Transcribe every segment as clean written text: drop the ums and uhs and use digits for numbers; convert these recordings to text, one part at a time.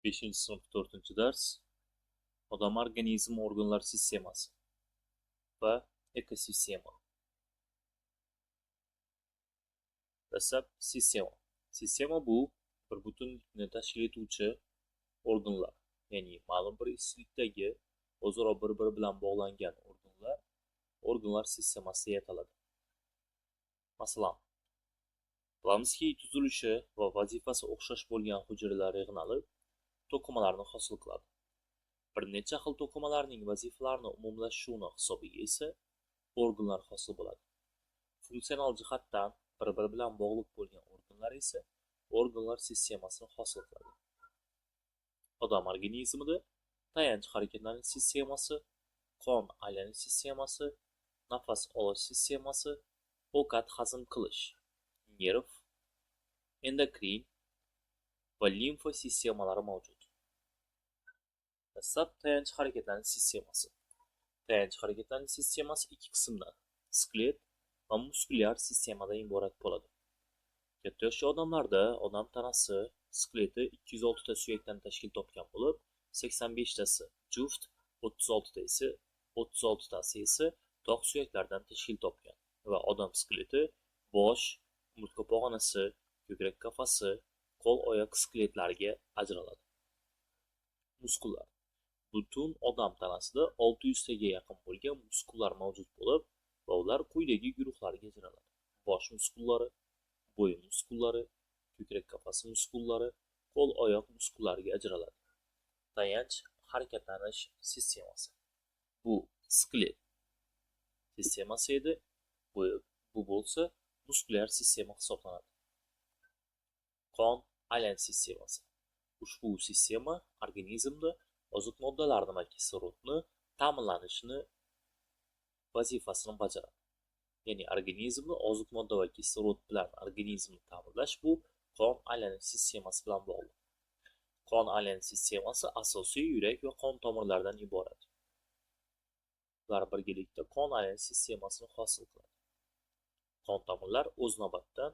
5. sınıf 4. ders Odam organizm organlar sistemasi va ekosistema. Dastlab sistema. Sistema bu bir butunlikni tashkil etuvchi organlar, ya'ni ma'lum bir issiqlikdagi o'zaro bir-biri bilan bog'langan organlar sistemasi deya ataladi. Masalan, bilamizki tuzilishi va vazifasi o'xshash bo'lgan hujayralar yig'nalib, to'qimalarni hosil qiladi. Bir necha xil to'qimalarning vazifalarini umumlashuvini hisobiga esa organlar hosil bo'ladi. Funksional jihatdan bir-biri bilan bog'liq bo'lgan organlar esa organlar sistemasini hosil qiladi. Odam organizmida tayanch harakatlanish sistemasi, qon aylanish sistemasi, nafas olish sistemasi, ovqat hazm qilish, nerv, endokrin va limfa sistemalari mavjud. Dastlab tayanch harakatlanish sistemasi. Tayanch harakatlanish sistemasi ikki qismdan, skelet va muskulyar sistemadan iborat bo'ladi. Katta yoshli odamlarda odam tanasi skeleti 206 ta suyakdan tashkil topgan bo'lib, 85 tasi juft, 36 tasi esa tog' suyaklardan tashkil topgan va odam skeleti bosh, umurtqa pog'onasi, ko'krak qafasi, qo'l-oyoq skeletlariga ajraladi. Muskullar. Butun odam tanasida 600 taga yaqin bo'lgan muskullar mavjud bo'lib, va ular quyidagi guruhlarga ajraladi. Bosh muskullari, bo'yin muskullari, ko'krak qafasi muskullari, qo'l-oyoq muskullariga ajraladi. Tayanch harakatlanish sistemasi. Bu skelet sistemasi edi, bu bo'lsa muskulyar sistema hisoblanadi. Qon aylanish sistemasi. Ushbu sistema organizmda oziq moddalarni va kislorodni ta'minlanishini vazifasini bajaradi. Ya'ni organizmni oziq modda va kislorod bilan organizmni ta'minlash bu qon aylanish sistemasi bilan bog'liq. Qon aylanish sistemasi asosiy yurak va qon tomirlaridan iborat. Ular birgalikda qon aylanish sistemasini hosil qiladi. Qon tomirlar o'z navbatida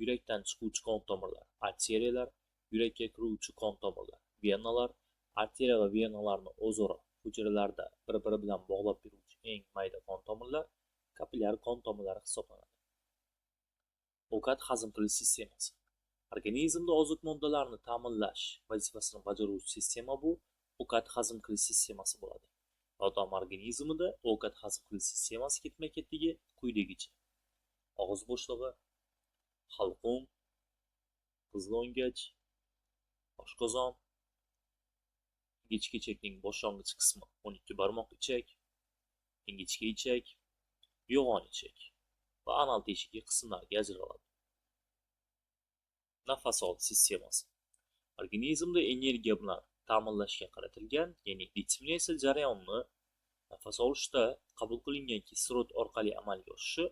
yurakdan chiquvchi qon tomirlar, arteriyalar, yurakka kiruvchi qon tomirlar, venalar, arteriya va venalarni o'zaro hujayralarda bir-biri bilan bog'lab beruvchi eng mayda qon tomirlar kapillyar qon tomirlari hisoblanadi. Ovqat hazm qilish sistemasi. Organizmda oziq moddalarni ta'minlash vazifasini bajaruvchi sistema bu ovqat hazm qilish sistemasi bo'ladi. Odam organizmida ovqat hazm qilish sistemasi ketma-ketligi quyidagicha: og'iz bo'shlig'i, halqum, qizg'ongach, oshqozon, ingichka ichakning boshlang'ich qismi 12 barmoq ichak, ingichka ichak, yo'g'on ichak va anal teshigi qismlariga ajraladi. Nafas olish sistemasi. Organizmda energiya bilan ta'minlashga qaratilgan, ya'ni ritmli esa jarayonni nafas olishda qabul qilingan kislorod orqali amalga oshishi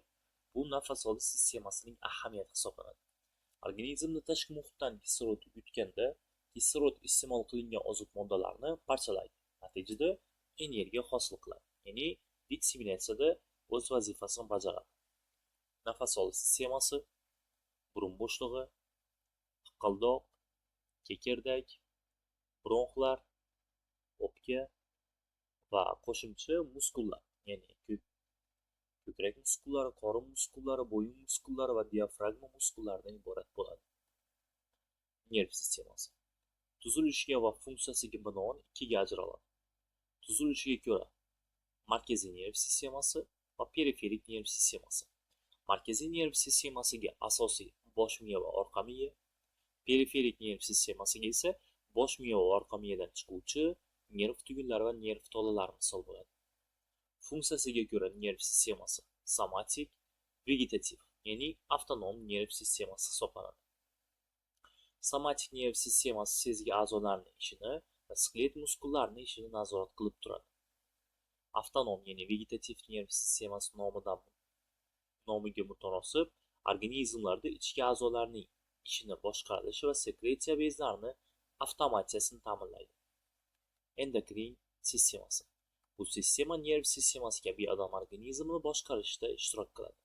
bu nafas olish sistemasining ahamiyati hisoblanadi. Organizmda tashqi muhitdan kislorod yutganda kislorod iste'mol qilingan oziq moddalarni parchalaydi. Natijada energiya hosil qiladi. Ya'ni disseminatsiyada o'z vazifasini bajaradi. Nafas olish sistemasi, burun bo'shlig'i, hiqildoq, kekerdak, bronxlar, o'pka va qo'shimcha muskullar, ya'ni ko'krak muskullari, qorin muskullari, bo'yin muskullari va diafragma muskullaridan iborat bo'ladi. Nerv sistemasi. Tuzilishiga va funksiyasiga binoan ikkiga ajraladi. Tuzilishiga ko'ra markaziy nerv sistemasi va periferik nerv sistemasi. Markaziy nerv sistemasiga asosiy bosh miya va orqa miya, periferik nerv sistemasiga esa bosh miya va orqa miyadan chiquvchi nerv tugunlari va nerv tolalari misol bo'ladi. Funksiyasiga ko'ra nerv sistemasi somatik, vegetativ, ya'ni avtonom nerv sistemasi hisoblanadi. Somatik nerv sistemasi sezgi a'zolarining ishini va skelet muskullarining ishini nazorat qilib turadi. Avtonom, ya'ni vegetativ nerv sistemasi nomiga mutanosib organizmlarda ichki a'zolarning ishini boshqarishi va sekretsiya bezlarini avtomatsiyasini ta'minlaydi. Endokrin sistemasi. Bu sistema nerv sistemasi kabi odam organizmini boshqarishda ishtirok qiladi.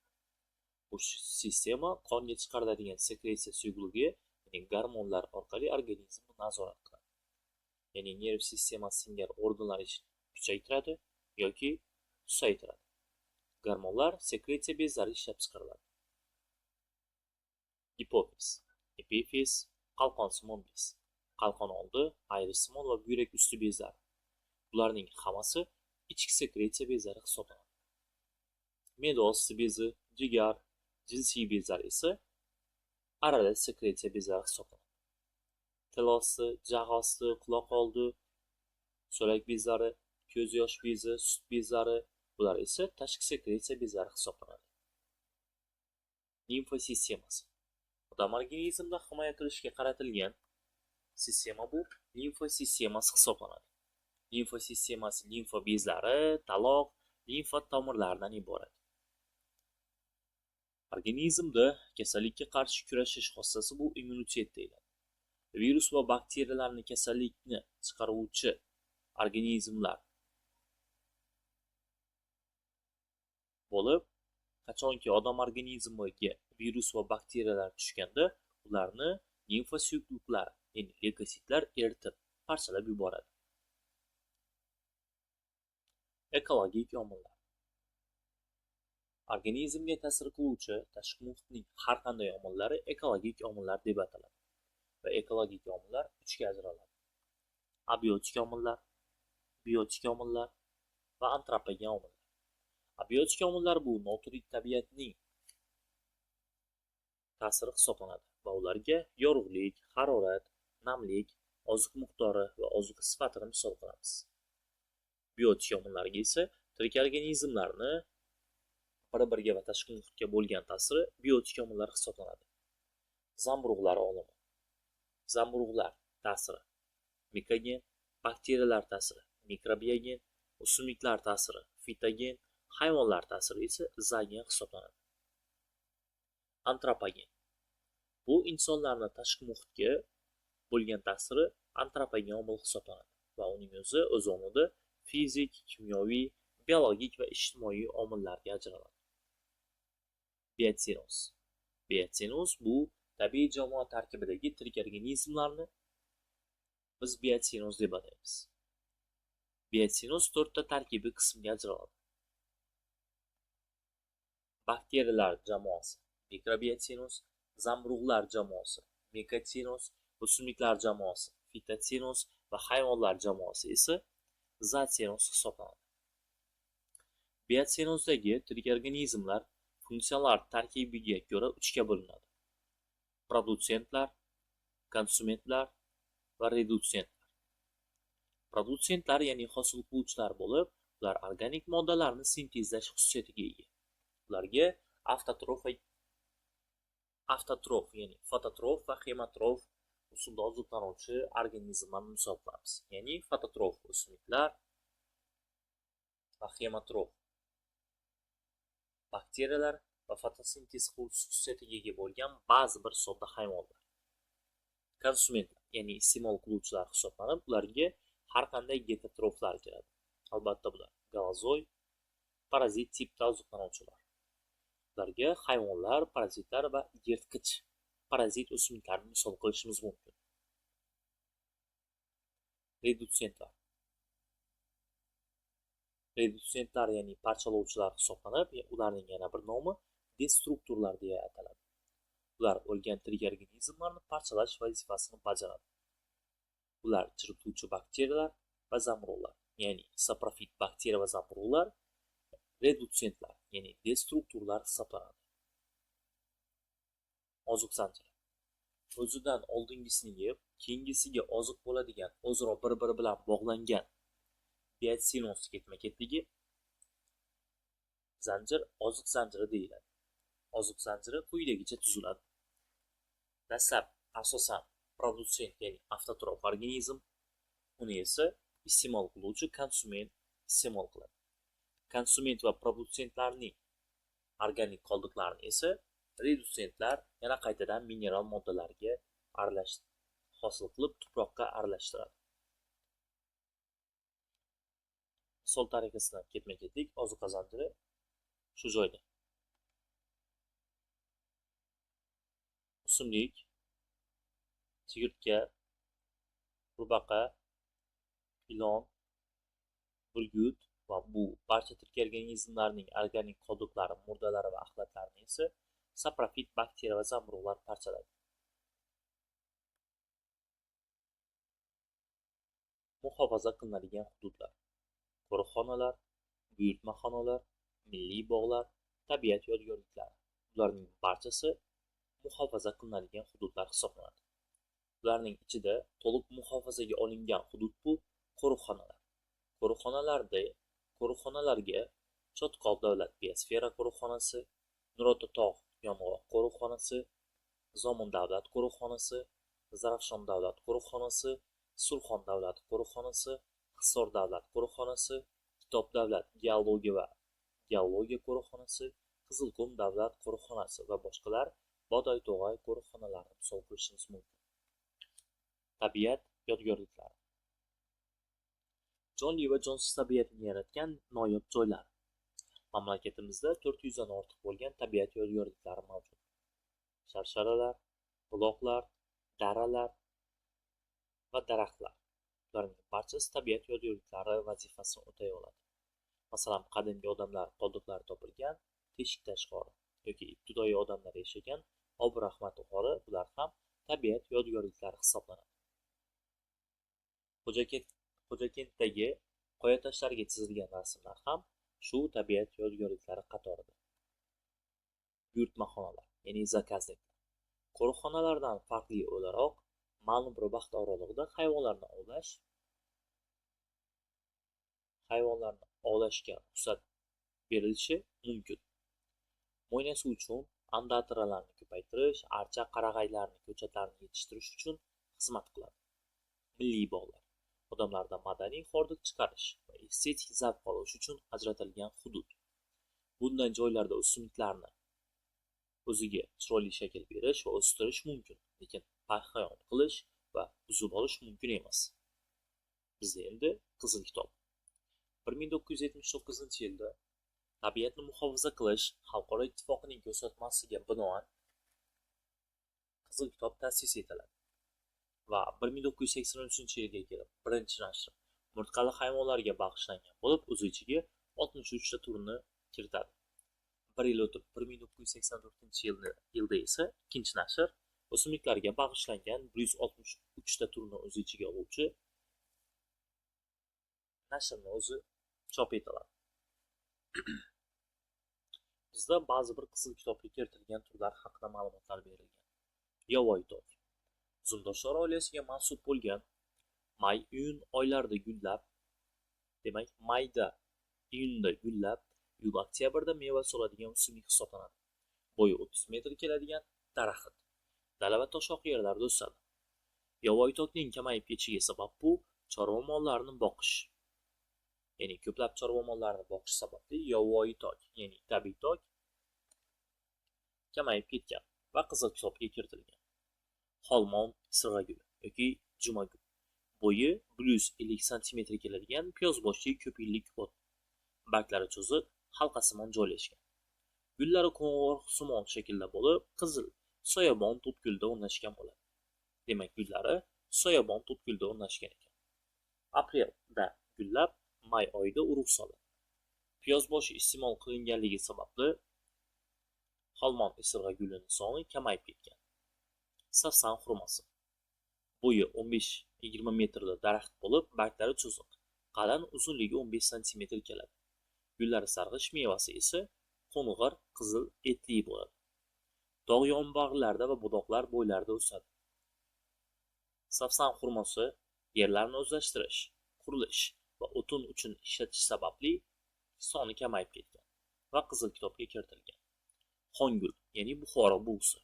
Bu sistema qonga chiqariladigan sekretsiya suyuqligi, ya'ni gormonlar orqali organizmni nazorat qiladi. Ya'ni nerv sistemasi singari organlar ishini kuchaytiradi yoki susaytiradi. Gormonlar sekresiya bezlari ishlab chiqariladi. Hipofiz, epifiz, qalqonsimon bez, qalqon oldi, ayrisimon va buyrak usti bezlari. Bularning hammasi ichki sekresiya bezlari hisoblanadi. Me'da osti bezi, jigar, jinsiy bezlar esa aralash sekresiya bezlari hisoblanadi. Til osti, jag' osti, quloq oldi, so'lak bezlari, ko'z yosh bezi, sut bezlari, bular esa tashqi sekresiya bezlari hisoblanadi. Limfa sistemasi. Odam organizmida himoya qilishga qaratilgan sistema bu limfa sistemasi hisoblanadi. Limfa sistemasi limfa bezlari, taloq, limfa tomirlaridan iborat. Organizmda kasallikka qarshi kurashish xossasi bu immunitet deyiladi. Virus va bakteriyalarni kasallikni chiqaruvchi organizmlar bo'lib, qachonki odam organizmiga virus va bakteriyalar tushganda, ularni limfa suyuqliklari, ya'ni leykositlar eritib, parchalab yuboradi. Ekologik omillar. Organizmga ta'sir qiluvchi tashqi muhitning har qanday omillari ekologik omillar deb ataladi. Va ekologik omillar 3 ga ajraladi. Abiotik omillar, biotik omillar va antropogen omillar. Abiotik omillar bu notirik tabiatning ta'siri hisoblanadi va ularga yorug'lik, harorat, namlik, oziq miqdori va ozuqa sifatini misol qilamiz. Biotik omillarga esa tirik organizmlarni bir-biriga va tashqi muhitga bo'lgan ta'siri biotik omillar hisoblanadi. Zamburug'lar olimi. Zamburug'lar ta'siri mikogen, bakteriyalar ta'siri mikrobiogen, o'simliklar ta'siri fitogen, hayvonlar ta'siri esa zoogen hisoblanadi. Antropogen. Bu insonlarning tashqi muhitga bo'lgan ta'siri antropogen omil hisoblanadi va uning o'zi o'rnida fizik, kimyoviy, biologik va ijtimoiy omillarga ajraladi. Biotsinoz. Biotsinoz bu tabiiy jamoa tarkibidagi tirik organizmlarni biz biotsinoz deb ataymiz. Biotsinoz 4 ta tarkibiy qismga ajraladi. Bakteriyalar jamoasi mikrobiotsinoz, zamburug'lar jamoasi mikotsinoz, o'simliklar jamoasi fitotsinoz va hayvonlar jamoasi esa zootsinoz hisoblanadi. Biotsinozdagi tirik organizmlar funksiyalar tarkibiga ko'ra 3 ga bo'linadi. Produtsentlar, konsumentlar va redutsentlar. Produtsentlar ya'ni hosil qiluvchilar bo'lib, ular organik moddalarni sintezlash xususiyatiga ega. Ularga avtotrof ya'ni fototrof va hemotrof usulda oziqlanuvchi organizmlarni misol qilamiz. Ya'ni fototrof o'simliklar va hemotrof bakteriyalar va fotosintez qilish xususiyatiga ega bo'lgan ba'zi bir sodda hayvonlar. Konsumentlar ya'ni iste'mol qiluvchilar hisoblanib, ularga har qanday heterotroflar kiradi. Albatta bular galazoy, parazit tipda oziqlanuvchilar. Ularga hayvonlar, parazitlar va yirtqich parazit o'simliklarni misol qilishimiz mumkin. Redutsentlar. Redutsentlar ya'ni parchalovchilar hisoblanib, ularning yana bir nomi destruktorlar deya ataladi. Ular o'lgan tirik organizmlarni parchalash vazifasini bajaradi. Ular chirituvchi bakteriyalar va zamburug'lar, ya'ni saprofit bakteriya va zamburug'lar redutsentlar, ya'ni destruktorlar hisoblanadi. Oziq zanjiri. O'zidan oldingisini yeb, keyingisiga oziq bo'ladigan, o'zaro bir-biri bilan bog'langan biotsinoz ketma-ketligi zanjir oziq zanjiri deyiladi. Oziq zanjiri quyidagicha tuziladi. Dastlab asosan produtsent ya'ni avtotrof organizm, uni esa iste'mol qiluvchi konsument iste'mol qiladi. Konsument va produtsentlarning organik qoldiqlarini esa redutsentlar yana qaytadan mineral moddalarga hosil qilib tuproqqa aralashtiradi. Misol tariqasidan ketma-ketlik ozuqa zanjiri shu joyda. O'simlik chigirtka, qurbaqa, ilon, burgut va bu barcha tirik organizmlarning organik qoldiqlari, murdalari va axlatlarini esa saprofit bakteriya va zamburug'lar parchalaydi. Muhofaza qilinadigan hududlar: qo'riqxonalar, buyurtmaxonalar, milliy bog'lar, tabiat yodgorliklari. Ularning barchasi muhofaza qilinadigan hududlar hisoblanadi. Ularning ichida to'liq muhofazaga olingan hudud bu qo'riqxonalar. Qo'riqxonalarga Chotqol davlat biosfera qo'riqxonasi, Nurota tog' yong'oq qo'riqxonasi, Zomin davlat qo'riqxonasi, Zarafshon davlat qo'riqxonasi, Surxon davlat qo'riqxonasi, Hisor davlat qo'riqxonasi, Kitob davlat geologiya qo'riqxonasi, Qizilqum davlat qo'riqxonasi va boshqalar Bodoy-To'g'ay qo'riqxonalarini misol qilishimiz mumkin. Tabiat yodgorliklari: jonli va jonsiz tabiatni yaratgan noyob joylar. Mamlakatimizda 400 dan ortiq bo'lgan tabiat yodgorliklari mavjud. Sharsharalar, buloqlar, daralar va daraxtlar. Ularning barchasi tabiat yodgorliklari vazifasini o'tay oladi. Masalan, qadimgi odamlar qoldiqlari topilgan teshik tashqori yoki ibtidoiy odamlar yashagan Obir Rahmat g'ori, bular ham tabiat yodgorliklari hisoblanadi. Xo'jakentdagi qoya tashlariga chizilgan rasmlar ham shu tabiat yodgorliklari qatorida. Buyurtmaxonalar, ya'ni zakazliklar. Qo'riqxonalardan farqli o'laroq ma'lum bir vaqt oralig'ida hayvonlarni ovlashga ruxsat berilishi mumkin. Mo'ynasi uchun andatralarni ko'paytirish, archa qarag'aylarni, ko'chatlarni yetishtirish uchun xizmat qiladi. Milliy bog'lar odamlarda madaniy hordiq chiqarish va estetik zavq olish uchun ajratilgan hudud. Bunday joylarda o'simliklarni o'ziga chiroyli shakl berish va o'stirish mumkin, lekin payhon qilish va buzib olish mumkin emas. Bizda endi Qizil kitob. 1979-yilda Tabiatni muhofaza qilish xalqaro ittifoqining ko'rsatmasiga binoan Qizil kitob ta'sis etiladi va 1983-yilga kelib birinchi nashri umurtqali hayvonlarga bag'ishlangan bo'lib, o'z ichiga 63 ta turni kiritadi. Bir yil o'tib 1984-yilda esa ikkinchi nashr o'simliklarga bag'ishlangan 163 ta turni o'z ichiga oluvchi nashrni o'zi chop etiladi. Bizda ba'zi bir Qizil kitobga kiritilgan turlar haqida ma'lumotlar berilgan. Yovvoyi tok uzumdoshlar oilasiga mansub bo'lgan, may-iyun oylarida gullab, demak mayda-iyunda gullab, iyul-oktyabrda meva soladigan o'simlik hisoblanadi. Bo'yi 30 metr keladigan daraxt. Dala va toshloq yerlarda o'sadi. Yovvoyi tokning kamayib ketishiga sabab bu chorva mollarini boqish. Ya'ni ko'plab chorva mollarini boqish sababli yovvoyi tok, ya'ni tabiiy tok kamayib ketgan va Qizil kitobga kiritilgan. Xolmon sirg'aguli yoki jumagul. Bo'yi 150 cm keladigan piyozboshli ko'p yillik o't. Barglari cho'ziq, halqasimon joylashgan. Gullari qo'ng'irsimon shaklda bo'lib, qizil soyabon to'pgulda o'rnashgan bo'ladi. Demak, gullari soyabon to'pgulda o'rnashgan ekan. Aprelda gullab, may oyida urug' soladi. Piyozboshi iste'mol qilinganligi sababli xolmon isirg'agulining soni kamayib ketgan. Safsan xurmosi. Bo'yi 15-20 metrli daraxt bo'lib, barglari cho'ziq. Qalin, uzunligi 15 cm keladi. Gullari sarg'ish, mevasi esa qo'ng'ir qizil etli bo'ladi. Tog' yonbag'rilarda va budoqlar bo'ylarida o'sadi. Safsan xurmosi yerlarni o'zlashtirish, qurilish va o'tin uchun ishlatish sababli soni kamayib ketgan va Qizil kitobga kiritilgan. Xongul, ya'ni Buxoro bug'usi,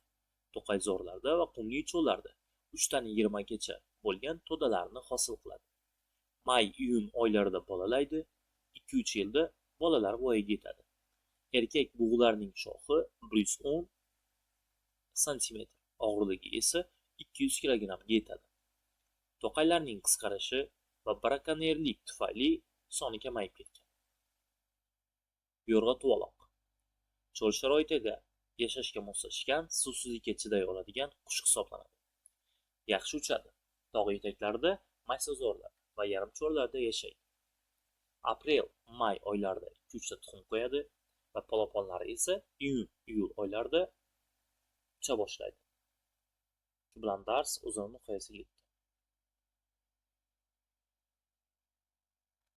to'qayzorlarda va qumli cho'llarda 3 dan 20 gacha bo'lgan to'dalarni hosil qiladi. May-iyun oylarida bolalaydi, 2-3 yilda bolalar voyaga yetadi. Erkak bug'ularning shoxi 110 cm, og'irligi esa 200 kg ga yetadi. To'qaylarning qisqarishi va brakonyerlik tufayli soni kamayib ketgan. Yo'rg'a tuvaloq. Cho'l sharoitida yashashga moslashgan, suvsizlikka chiday oladigan qush hisoblanadi. yaxshi uchadi. Tog' etaklarida, maysazorlar va yarim cho'llarda yashaydi. Aprel-may oylarida 2-3 ta tuxum qo'yadi va polaponlari esa iyun-iyul oylarida ucha boshlaydi. Shu bilan dars o'z nihoyasiga yetdi.